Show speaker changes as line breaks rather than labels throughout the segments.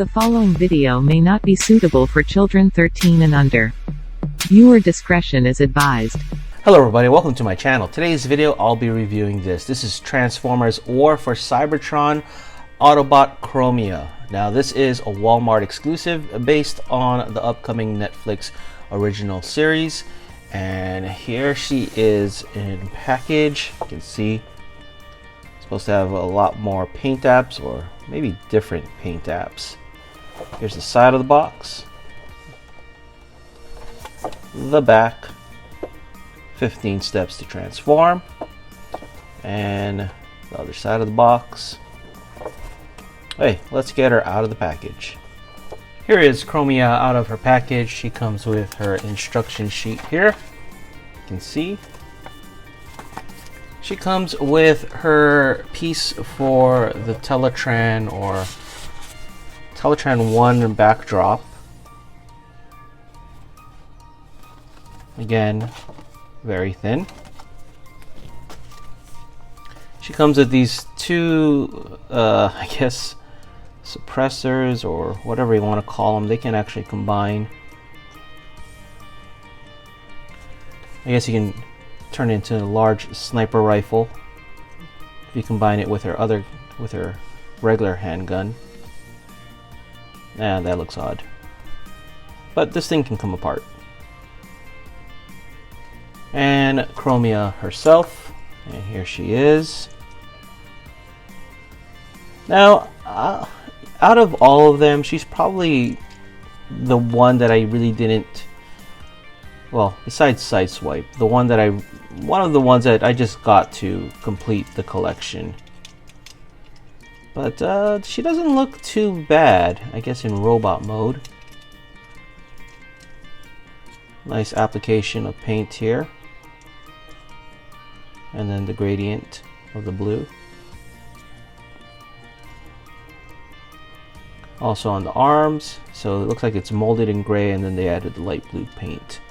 The following video may not be suitable for children 13 and under. Viewer discretion is advised.
Hello everybody, welcome to my channel. Today's video I'll be reviewing this. This is Transformers War for Cybertron Autobot Chromia. Now this is a Walmart exclusive based on the upcoming Netflix original series. And here she is in package. You can see it's supposed to have a lot more paint apps, or maybe different paint apps. Here's the side of the box, the back, 15 steps to transform, and the other side of the box. Hey, let's get her out of the package. Here is Chromia out of her package. She comes with her instruction sheet here. You can see. She comes with her piece for the Teletran or Teletran 1 backdrop. Again, very thin. She comes with these two, I guess, suppressors or whatever you want to call them. They can actually combine. I guess you can turn it into a large sniper rifle if you combine it with her regular handgun. That looks odd. But this thing can come apart. And Chromia herself, and here she is. Now, out of all of them, she's probably the one that I really didn't, well, besides Sideswipe, one of the ones that I just got to complete the collection. But she doesn't look too bad, I guess, in robot mode. Nice application of paint here. And then the gradient of the blue. Also on the arms, so it looks like it's molded in gray and then they added the light blue paint.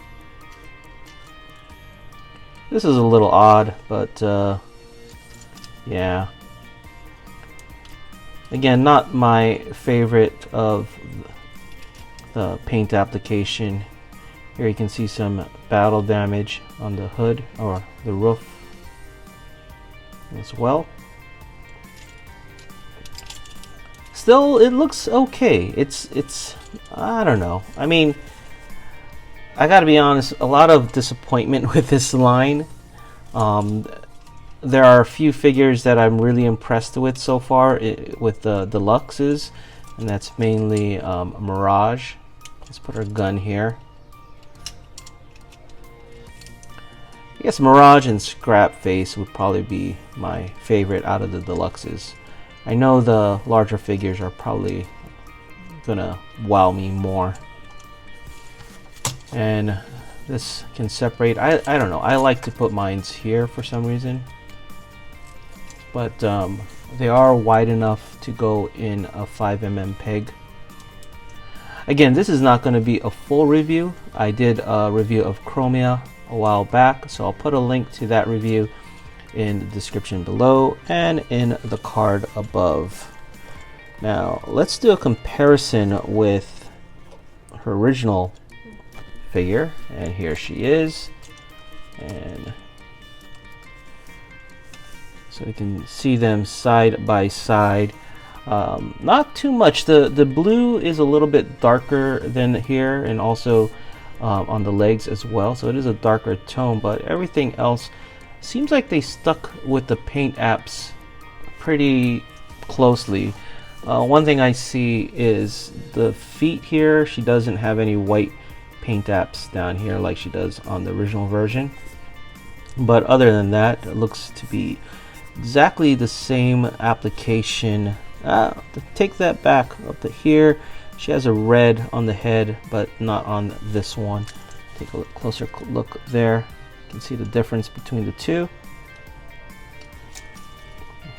This is a little odd, but yeah. Again, not my favorite of the paint application. Here you can see some battle damage on the hood or the roof as well. Still, it looks okay. It's I don't know. I mean, I gotta be honest, a lot of disappointment with this line. There are a few figures that I'm really impressed with so far with the deluxes, and that's mainly Mirage. Let's put our gun here. I guess Mirage and Scrap Face would probably be my favorite out of the deluxes. I know the larger figures are probably gonna wow me more. And this can separate. I don't know. I like to put mines here for some reason. But they are wide enough to go in a 5mm peg. Again, this is not going to be a full review. I did a review of Chromia a while back, so I'll put a link to that review in the description below and in the card above. Now let's do a comparison with her original figure, and here she is, and so you can see them side by side. Not too much. The blue is a little bit darker than here, and also on the legs as well, so it is a darker tone, but everything else seems like they stuck with the paint apps pretty closely. One thing I see is the feet here. She doesn't have any white paint apps down here like she does on the original version, but other than that, it looks to be exactly the same application. Take that back up to here. She has a red on the head, but not on this one. Take a closer look there. You can see the difference between the two.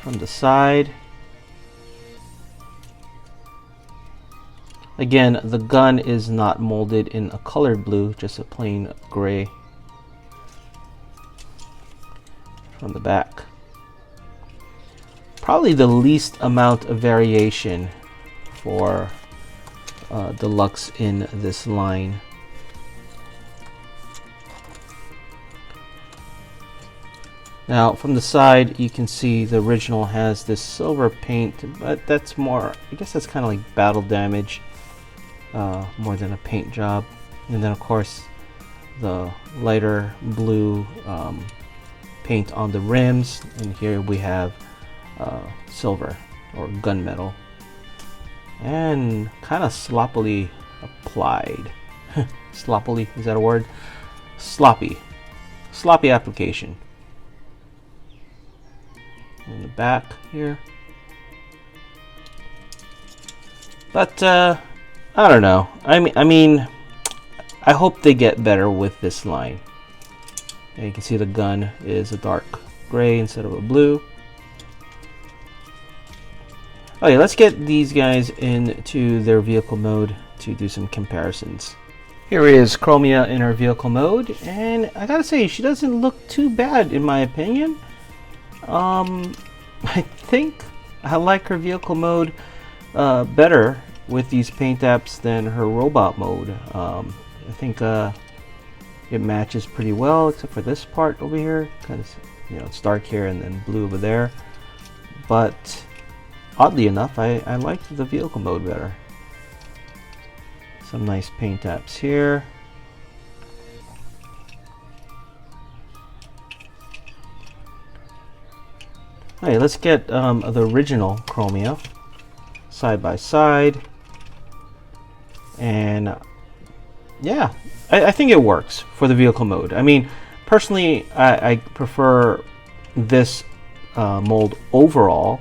From the side, again, the gun is not molded in a colored blue, just a plain gray. From the back, probably the least amount of variation for deluxe in this line. Now from the side you can see the original has this silver paint, but that's more, I guess that's kind of like battle damage more than a paint job. And then of course the lighter blue paint on the rims, and here we have silver or gunmetal, and kind of sloppily applied. Sloppily, is that a word? Sloppy application. In the back here, but I don't know. I mean, I hope they get better with this line. And you can see the gun is a dark gray instead of a blue. Okay, let's get these guys into their vehicle mode to do some comparisons. Here is Chromia in her vehicle mode, and I gotta say, she doesn't look too bad in my opinion. I think I like her vehicle mode better with these paint apps than her robot mode. I think it matches pretty well, except for this part over here. Kind of, you know, it's dark here and then blue over there. But oddly enough, I like the vehicle mode better. Some nice paint apps here. Alright, let's get the original Chromia side by side, and yeah, I think it works for the vehicle mode. I mean, personally, I prefer this mold overall,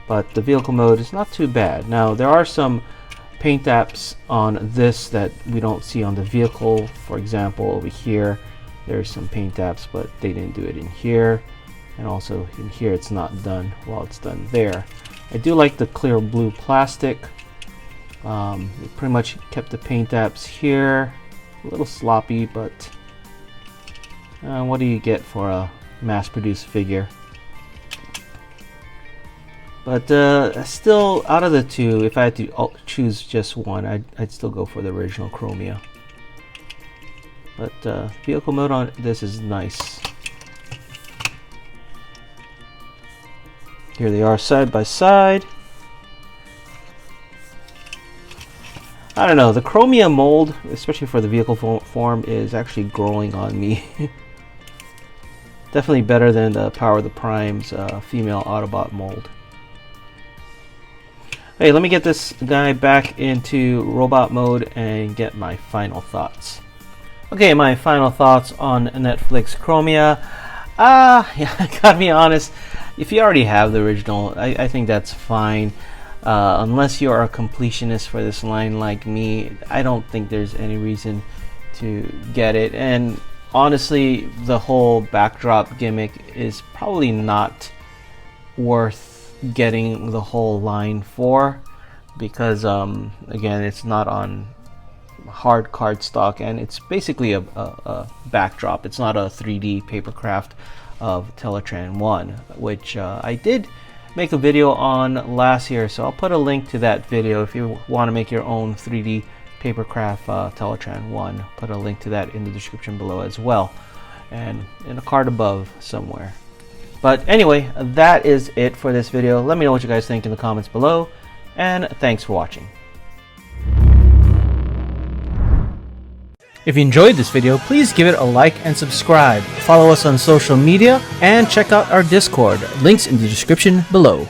but the vehicle mode is not too bad. Now, there are some paint apps on this that we don't see on the vehicle. For example, over here, there's some paint apps, but they didn't do it in here. And also in here it's not done while it's done there. I do like the clear blue plastic. It pretty much kept the paint apps here. A little sloppy, but what do you get for a mass-produced figure? But still, out of the two, if I had to choose just one, I'd still go for the original Chromia. But vehicle mode on this is nice. Here they are side by side. I don't know, the Chromia mold, especially for the vehicle form, is actually growing on me. Definitely better than the Power of the Prime's female Autobot mold. Hey, let me get this guy back into robot mode and get my final thoughts. Okay, my final thoughts on Netflix Chromia. Yeah, gotta be honest, if you already have the original, I think that's fine. Unless you are a completionist for this line like me, I don't think there's any reason to get it. And honestly, the whole backdrop gimmick is probably not worth getting the whole line for, because again, it's not on hard cardstock, and it's basically a backdrop. It's not a 3D papercraft of Teletran 1, which I did make a video on last year, so I'll put a link to that video if you want to make your own 3D papercraft Teletran 1. Put a link to that in the description below as well, and in a card above somewhere. But anyway, that is it for this video. Let me know what you guys think in the comments below, and thanks for watching. If you enjoyed this video, please give it a like and subscribe. Follow us on social media and check out our Discord. Links in the description below.